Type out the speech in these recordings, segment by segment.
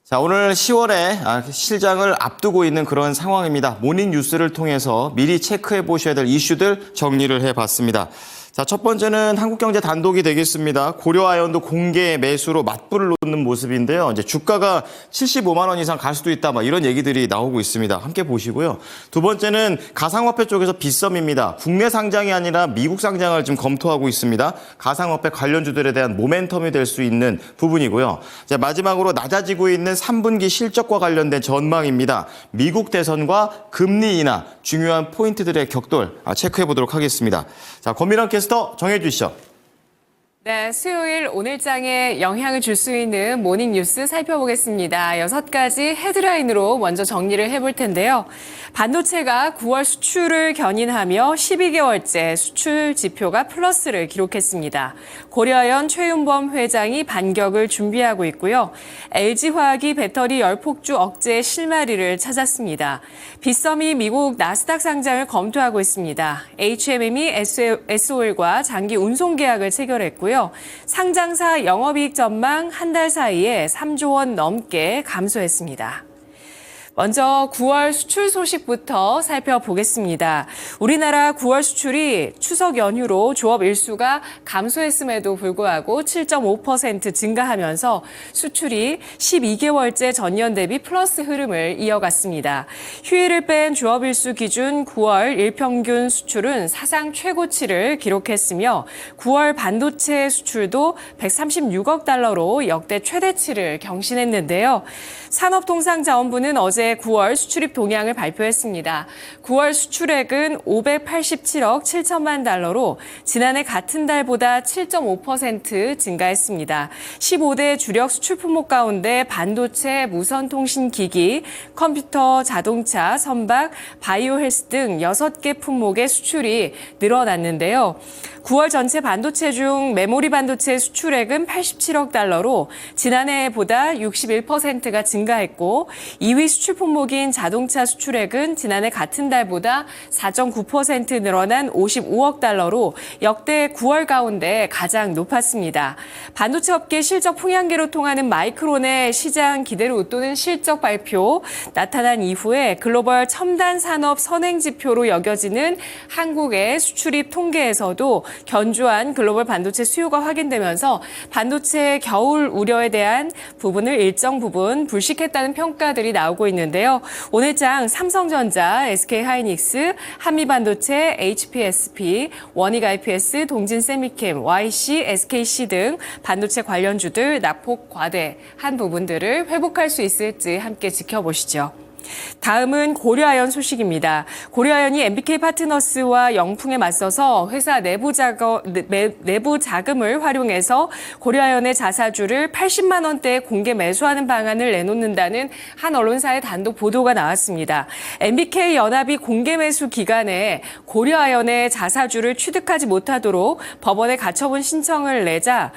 자, 오늘 10월에 실장을 앞두고 있는 그런 상황입니다. 모닝 뉴스를 통해서 미리 체크해 보셔야 될 이슈들 정리를 해봤습니다. 자, 첫 번째는 한국경제 단독이 되겠습니다. 고려아연도 공개 매수로 맞불을 놓는 모습인데요. 이제 주가가 75만 원 이상 갈 수도 있다, 이런 얘기들이 나오고 있습니다. 함께 보시고요. 두 번째는 가상화폐 쪽에서 빗썸입니다. 국내 상장이 아니라 미국 상장을 지금 검토하고 있습니다. 가상화폐 관련주들에 대한 모멘텀이 될 수 있는 부분이고요. 자, 마지막으로 낮아지고 있는 3분기 실적과 관련된 전망입니다. 미국 대선과 금리 인하 중요한 포인트들의 격돌 체크해 보도록 하겠습니다. 자, 권민환 캐스터 정해 주시죠. 네, 수요일 오늘장에 영향을 줄 수 있는 모닝 뉴스 살펴보겠습니다. 6가지 헤드라인으로 먼저 정리를 해볼 텐데요. 반도체가 9월 수출을 견인하며 12개월째 수출 지표가 플러스를 기록했습니다. 고려아연 최윤범 회장이 반격을 준비하고 있고요. LG화학이 배터리 열폭주 억제 실마리를 찾았습니다. 빗썸이 미국 나스닥 상장을 검토하고 있습니다. HMM이 SOL과 장기 운송 계약을 체결했고요. 상장사 영업이익 전망 한 달 사이에 3조 원 넘게 감소했습니다. 먼저 9월 수출 소식부터 살펴보겠습니다. 우리나라 9월 수출이 추석 연휴로 조업 일수가 감소했음에도 불구하고 7.5% 증가하면서 수출이 12개월째 전년 대비 플러스 흐름을 이어갔습니다. 휴일을 뺀 조업 일수 기준 9월 일평균 수출은 사상 최고치를 기록했으며 9월 반도체 수출도 136억 달러로 역대 최대치를 경신했는데요. 산업통상자원부는 어제 9월 수출입 동향을 발표했습니다. 9월 수출액은 587억 7천만 달러로 지난해 같은 달보다 7.5% 증가했습니다. 15대 주력 수출 품목 가운데 반도체, 무선통신기기, 컴퓨터, 자동차, 선박, 바이오 헬스 등 6개 품목의 수출이 늘어났는데요. 9월 전체 반도체 중 메모리 반도체 수출액은 87억 달러로 지난해보다 61%가 증가했고 2위 수출 품목인 자동차 수출액은 지난해 같은 달보다 4.9% 늘어난 55억 달러로 역대 9월 가운데 가장 높았습니다. 반도체 업계 실적 풍향계로 통하는 마이크론의 시장 기대를 웃도는 실적 발표 나타난 이후에 글로벌 첨단 산업 선행 지표로 여겨지는 한국의 수출입 통계에서도 견조한 글로벌 반도체 수요가 확인되면서 반도체 겨울 우려에 대한 부분을 일정 부분 불식했다는 평가들이 나오고 있는데요. 오늘장 삼성전자, SK하이닉스, 한미반도체, HPSP, 원익IPS, 동진세미캠, YC, SKC 등 반도체 관련주들 낙폭 과대한 부분들을 회복할 수 있을지 함께 지켜보시죠. 다음은 고려아연 소식입니다. 고려아연이 MBK 파트너스와 영풍에 맞서서 회사 내부 자금을 활용해서 고려아연의 자사주를 80만 원대에 공개 매수하는 방안을 내놓는다는 한 언론사의 단독 보도가 나왔습니다. MBK 연합이 공개 매수 기간에 고려아연의 자사주를 취득하지 못하도록 법원에 가처분 신청을 내자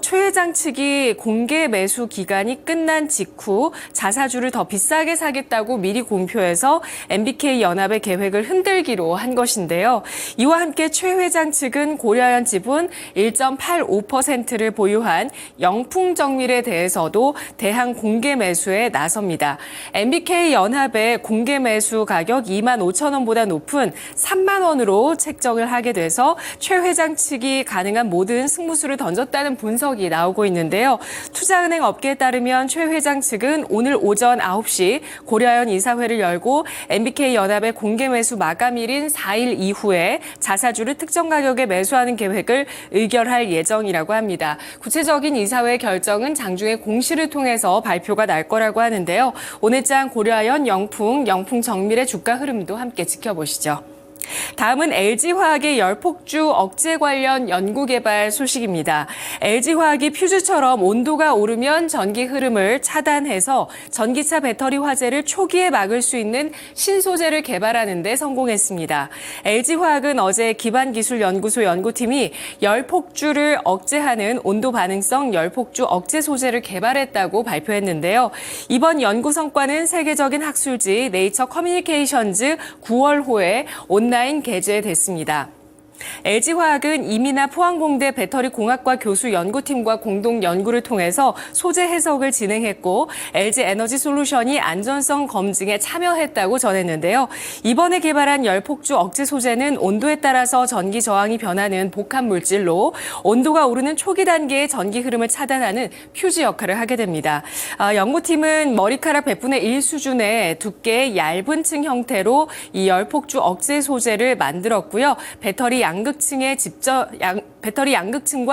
최 회장 측이 공개 매수 기간이 끝난 직후 자사주를 더 비싸게 사겠다고 미리 공표해서 MBK 연합의 계획을 흔들기로 한 것인데요. 이와 함께 최 회장 측은 고려아연 지분 1.85%를 보유한 영풍정밀에 대해서도 대항 공개 매수에 나섭니다. MBK 연합의 공개 매수 가격 2만 5천 원보다 높은 3만 원으로 책정을 하게 돼서 최 회장 측이 가능한 모든 승부수를 던졌다는 분석이 나오고 있는데요. 투자은행 업계에 따르면 최 회장 측은 오늘 오전 9시 고려아연 이사회를 열고 MBK 연합의 공개 매수 마감일인 4일 이후에 자사주를 특정 가격에 매수하는 계획을 의결할 예정이라고 합니다. 구체적인 이사회 결정은 장중에 공시를 통해서 발표가 날 거라고 하는데요. 오늘장 고려아연, 영풍 정밀의 주가 흐름도 함께 지켜보시죠. 다음은 LG화학의 열폭주 억제 관련 연구개발 소식입니다. LG화학이 퓨즈처럼 온도가 오르면 전기 흐름을 차단해서 전기차 배터리 화재를 초기에 막을 수 있는 신소재를 개발하는 데 성공했습니다. LG화학은 어제 기반기술연구소 연구팀이 열폭주를 억제하는 온도 반응성 열폭주 억제 소재를 개발했다고 발표했는데요. 이번 연구 성과는 세계적인 학술지 네이처 커뮤니케이션즈 9월호에 온라인 게재됐습니다. LG화학은 이민아 포항공대 배터리공학과 교수 연구팀과 공동 연구를 통해서 소재 해석을 진행했고 LG에너지솔루션이 안전성 검증에 참여했다고 전했는데요. 이번에 개발한 열폭주 억제 소재는 온도에 따라서 전기 저항이 변하는 복합 물질로 온도가 오르는 초기 단계의 전기 흐름을 차단하는 퓨즈 역할을 하게 됩니다. 연구팀은 머리카락 100분의 1 수준의 두께의 얇은 층 형태로 이 열폭주 억제 소재를 만들었고요. 배터리 양극층과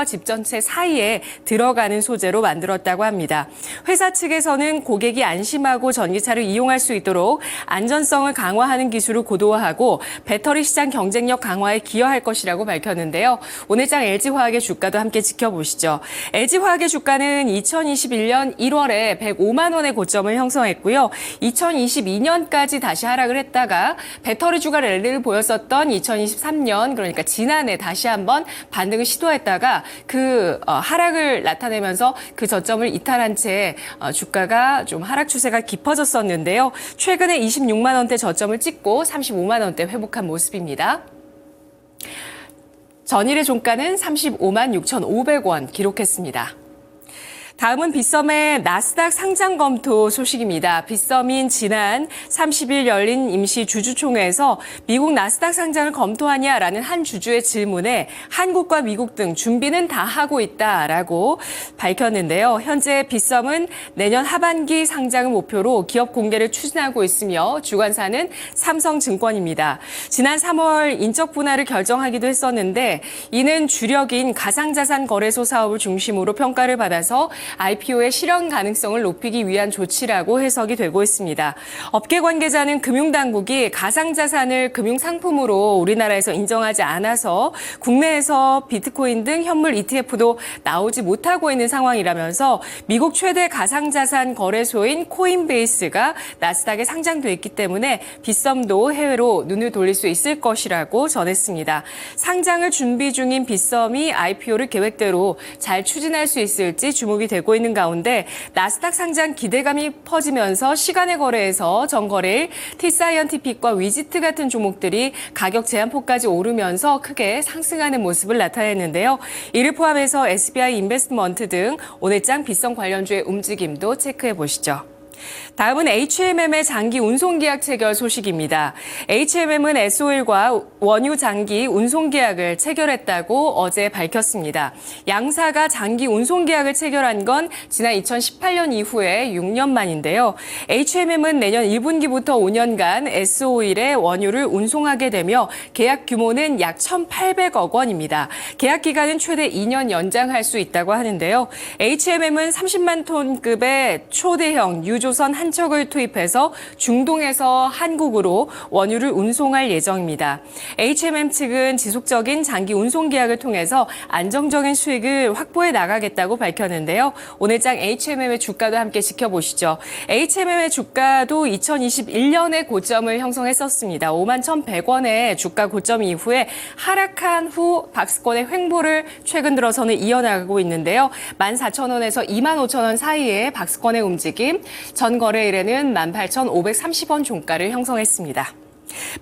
집전체 사이에 들어가는 소재로 만들었다고 합니다. 회사 측에서는 고객이 안심하고 전기차를 이용할 수 있도록 안전성을 강화하는 기술을 고도화하고 배터리 시장 경쟁력 강화에 기여할 것이라고 밝혔는데요. 오늘장 LG화학의 주가도 함께 지켜보시죠. LG화학의 주가는 2021년 1월에 105만 원의 고점을 형성했고요. 2022년까지 다시 하락을 했다가 배터리주가 랠리를 보였었던 2023년 그러니까 지난해 다시 한번 반등을 시도했다가 그 하락을 나타내면서 그 저점을 이탈한 채 주가가 좀 하락 추세가 깊어졌었는데요. 최근에 26만 원대 저점을 찍고 35만 원대 회복한 모습입니다. 전일의 종가는 35만 6,500원 기록했습니다. 다음은 빗썸의 나스닥 상장 검토 소식입니다. 빗썸인 지난 30일 열린 임시 주주총회에서 미국 나스닥 상장을 검토하냐라는 한 주주의 질문에 한국과 미국 등 준비는 다 하고 있다라고 밝혔는데요. 현재 빗썸은 내년 하반기 상장을 목표로 기업 공개를 추진하고 있으며 주관사는 삼성증권입니다. 지난 3월 인적 분할을 결정하기도 했었는데 이는 주력인 가상자산 거래소 사업을 중심으로 평가를 받아서 IPO의 실현 가능성을 높이기 위한 조치라고 해석이 되고 있습니다. 업계 관계자는 금융당국이 가상자산을 금융상품으로 우리나라에서 인정하지 않아서 국내에서 비트코인 등 현물 ETF도 나오지 못하고 있는 상황이라면서 미국 최대 가상자산 거래소인 코인베이스가 나스닥에 상장돼 있기 때문에 빗썸도 해외로 눈을 돌릴 수 있을 것이라고 전했습니다. 상장을 준비 중인 빗썸이 IPO를 계획대로 잘 추진할 수 있을지 주목이 되고 있는 가운데 나스닥 상장 기대감이 퍼지면서 시간의 거래에서 전거래일 T사이언티픽과 위지트 같은 종목들이 가격 제한폭까지 오르면서 크게 상승하는 모습을 나타냈는데요. 이를 포함해서 SBI 인베스트먼트 등 오늘장 빗썸 관련주의 움직임도 체크해 보시죠. 다음은 HMM의 장기 운송 계약 체결 소식입니다. HMM은 S-OIL과 원유 장기 운송 계약을 체결했다고 어제 밝혔습니다. 양사가 장기 운송 계약을 체결한 건 지난 2018년 이후에 6년 만인데요. HMM은 내년 1분기부터 5년간 S-OIL의 원유를 운송하게 되며 계약 규모는 약 1,800억 원입니다. 계약 기간은 최대 2년 연장할 수 있다고 하는데요. HMM은 30만 톤급의 초대형 유조선 한 척을 투입해서 중동에서 한국으로 원유를 운송할 예정입니다. HMM 측은 지속적인 장기 운송 계약을 통해서 안정적인 수익을 확보해 나가겠다고 밝혔는데요. 오늘장 HMM의 주가도 함께 지켜보시죠. HMM의 주가도 2021년에 고점을 형성했었습니다. 5만 1,100원의 주가 고점 이후에 하락한 후 박스권의 횡보를 최근 들어서는 이어나가고 있는데요. 14,000원에서 25,000원 사이의 박스권의 움직임, 전 거래일에는 18,530원 종가를 형성했습니다.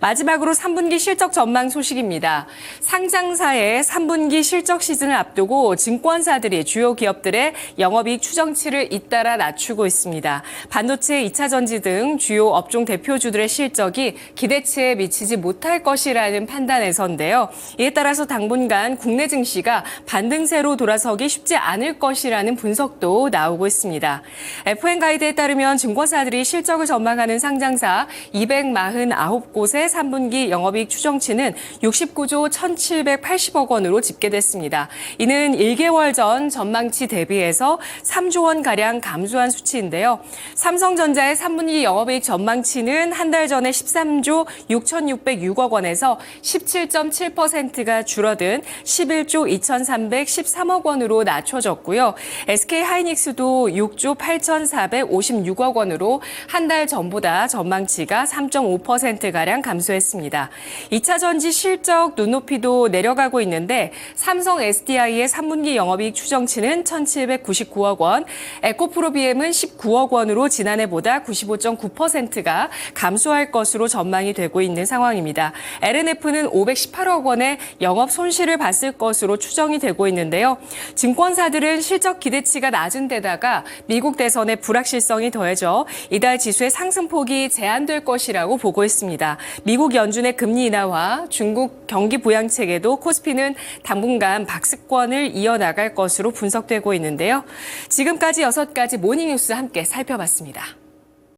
마지막으로 3분기 실적 전망 소식입니다. 상장사의 3분기 실적 시즌을 앞두고 증권사들이 주요 기업들의 영업이익 추정치를 잇따라 낮추고 있습니다. 반도체, 2차 전지 등 주요 업종 대표주들의 실적이 기대치에 미치지 못할 것이라는 판단에서인데요. 이에 따라서 당분간 국내 증시가 반등세로 돌아서기 쉽지 않을 것이라는 분석도 나오고 있습니다. FN가이드에 따르면 증권사들이 실적을 전망하는 상장사 249곳의 3분기 영업이익 추정치는 69조 1,780억 원으로 집계됐습니다. 이는 1개월 전 전망치 대비해서 3조 원가량 감소한 수치인데요. 삼성전자의 3분기 영업이익 전망치는 한 달 전에 13조 6,606억 원에서 17.7%가 줄어든 11조 2,313억 원으로 낮춰졌고요. SK하이닉스도 6조 8,456억 원으로 한 달 전보다 전망치가 3.5%가량 원가량 감소했습니다. 2차 전지 실적 눈높이도 내려가고 있는데 삼성 SDI의 3분기 영업이익 추정치는 1,799억 원, 에코프로비엠은 19억 원으로 지난해보다 95.9%가 감소할 것으로 전망이 되고 있는 상황입니다. LNF는 518억 원의 영업 손실을 봤을 것으로 추정이 되고 있는데요. 증권사들은 실적 기대치가 낮은 데다가 미국 대선의 불확실성이 더해져 이달 지수의 상승폭이 제한될 것이라고 보고 있습니다. 미국 연준의 금리 인하와 중국 경기 부양책에도 코스피는 당분간 박스권을 이어나갈 것으로 분석되고 있는데요. 지금까지 6가지 모닝뉴스 함께 살펴봤습니다.